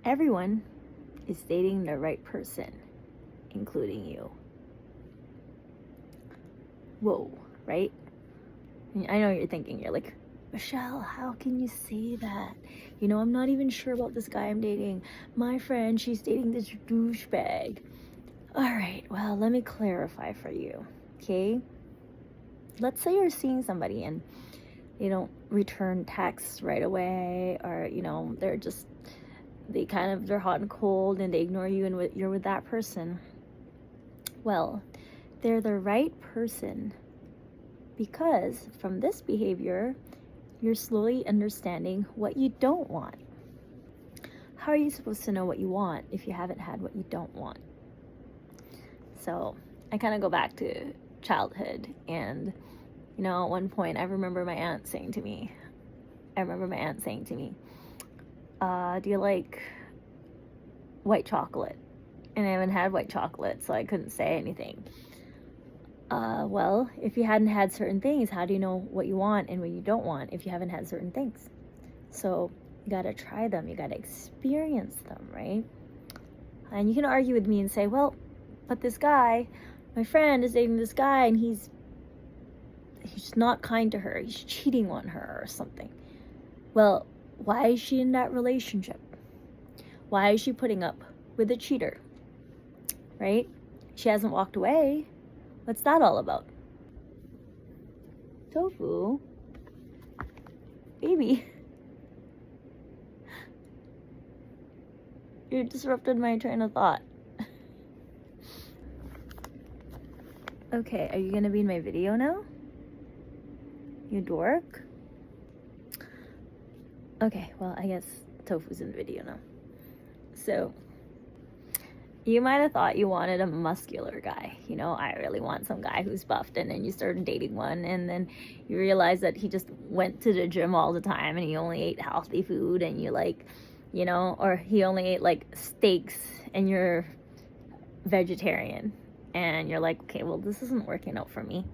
Everyone is dating the right person, including you. Whoa, right? I know you're thinking, you're like, Michelle, how can you say that? I'm not even sure about this guy I'm dating. My friend, she's dating this douchebag. All right, well, let me clarify for you, okay? Let's say you're seeing somebody and they don't return texts right away, or, they're hot and cold and they ignore you and you're with that person. Well, they're the right person because from this behavior, you're slowly understanding what you don't want. How are you supposed to know what you want if you haven't had what you don't want? So I kind of go back to childhood, and at one point I remember my aunt saying to me, do you like white chocolate? And I haven't had white chocolate, so I couldn't say anything. Well, if you hadn't had certain things, how do you know what you want and what you don't want if you haven't had certain things? So you gotta try them, you gotta experience them, right? And you can argue with me and say, well, but this guy, my friend is dating this guy and he's not kind to her, he's cheating on her or something. Well, why is she in that relationship? Why is she putting up with a cheater? Right? She hasn't walked away. What's that all about? Tofu? Baby. You disrupted my train of thought. Okay, are you gonna be in my video now? You dork? Okay, well, I guess Tofu's in the video now. So, you might have thought you wanted a muscular guy. I really want some guy who's buffed, and then you started dating one, and then you realize that he just went to the gym all the time and he only ate healthy food, and or he only ate like steaks and you're vegetarian, and you're like, okay, well, this isn't working out for me.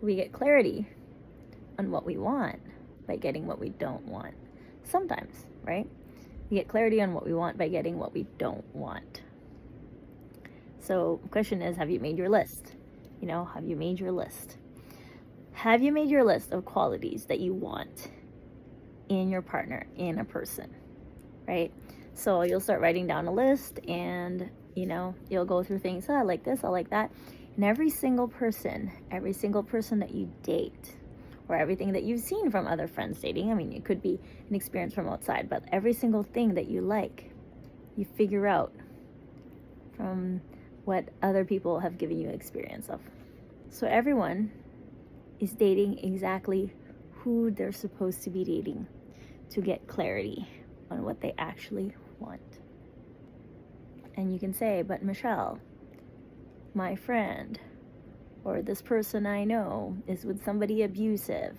We get clarity on what we want by getting what we don't want. Sometimes, right? We get clarity on what we want by getting what we don't want. So the question is, have you made your list? Have you made your list? Have you made your list of qualities that you want in your partner, in a person, right? So you'll start writing down a list, and you'll go through things. I like this, I like that. And every single person that you date, or everything that you've seen from other friends dating, it could be an experience from outside, but every single thing that you like, you figure out from what other people have given you experience of. So everyone is dating exactly who they're supposed to be dating to get clarity on what they actually want. And you can say, but Michelle, my friend, or this person I know is with somebody abusive.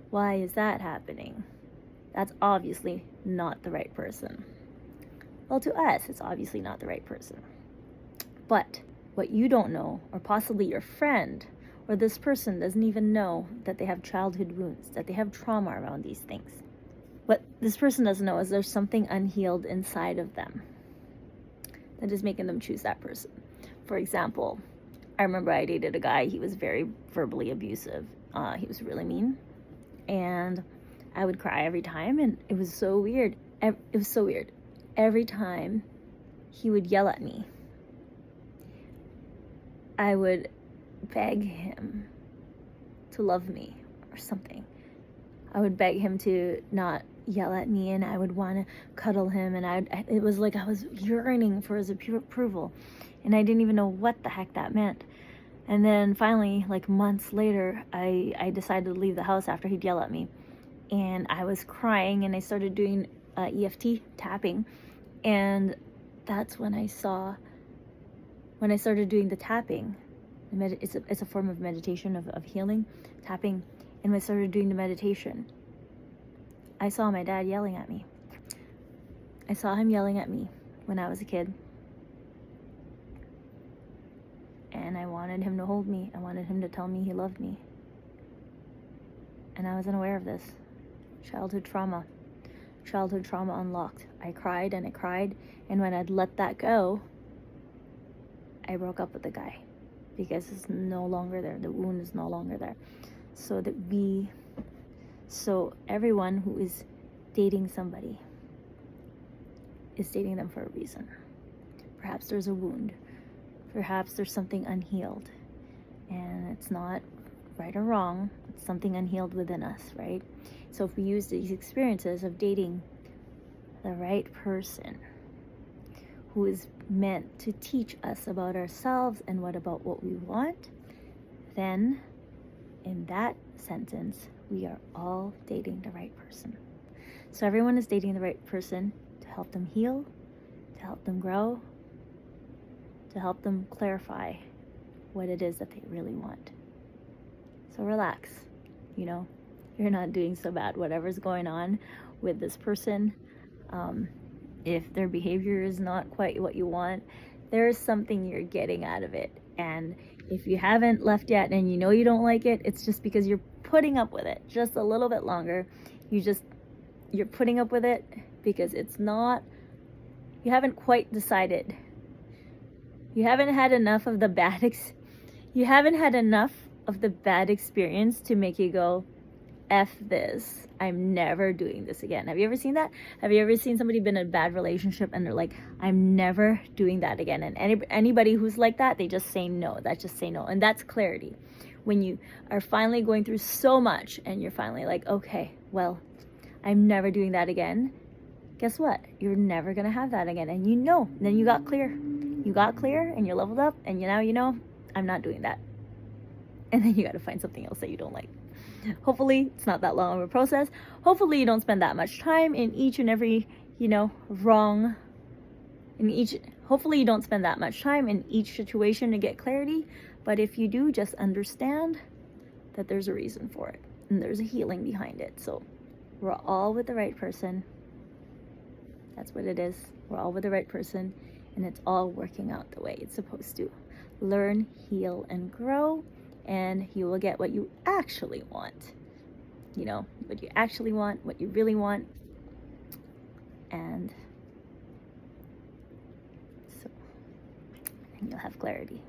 Why is that happening? That's obviously not the right person. Well, to us, it's obviously not the right person. But what you don't know, or possibly your friend, or this person doesn't even know that they have childhood wounds, that they have trauma around these things. What this person doesn't know is there's something unhealed inside of them that is making them choose that person. For example, I remember I dated a guy, he was very verbally abusive. He was really mean. And I would cry every time, and it was so weird. Every time he would yell at me, I would beg him to love me or something. I would beg him to not yell at me, and I would want to cuddle him, and it was like I was yearning for his approval, and I didn't even know what the heck that meant. And then finally, like months later, I decided to leave the house after he'd yell at me, and I was crying, and I started doing EFT tapping, and that's when I started doing the tapping. It's a form of meditation, of healing, tapping. And when I started doing the meditation, I saw my dad yelling at me. I saw him yelling at me when I was a kid. And I wanted him to hold me. I wanted him to tell me he loved me. And I was unaware of this. Childhood trauma. childhood trauma unlocked. I cried and I cried, and when I'd let that go, I broke up with the guy because it's no longer there. The wound is no longer there. So everyone who is dating somebody is dating them for a reason. Perhaps there's a wound. Perhaps there's something unhealed. And it's not right or wrong. It's something unhealed within us, right? So if we use these experiences of dating the right person who is meant to teach us about ourselves and about what we want, then in that sentence, we are all dating the right person. So everyone is dating the right person to help them heal, to help them grow, to help them clarify what it is that they really want. So relax, you're not doing so bad. Whatever's going on with this person, if their behavior is not quite what you want, there's something you're getting out of it. And if you haven't left yet and you don't like it, it's just because you're putting up with it just a little bit longer. You're putting up with it because you haven't quite decided. You haven't had enough of the bad experience to make you go, F this, I'm never doing this again. Have you ever seen that? Have you ever seen somebody been in a bad relationship and they're like, I'm never doing that again? And anybody who's like that, they just say no. That's just say no. And that's clarity. When you are finally going through so much and you're finally like, okay, well, I'm never doing that again. Guess what? You're never going to have that again. And then you got clear. You got clear and you're leveled up and now I'm not doing that. And then you got to find something else that you don't like. Hopefully it's not that long of a process. Hopefully you don't spend that much time in each and every, hopefully you don't spend that much time in each situation to get clarity. But if you do, just understand that there's a reason for it and there's a healing behind it. So we're all with the right person. That's what it is. We're all with the right person and it's all working out the way it's supposed to. Learn, heal, and grow. And you will get what you actually want. What you actually want, what you really want. And you'll have clarity.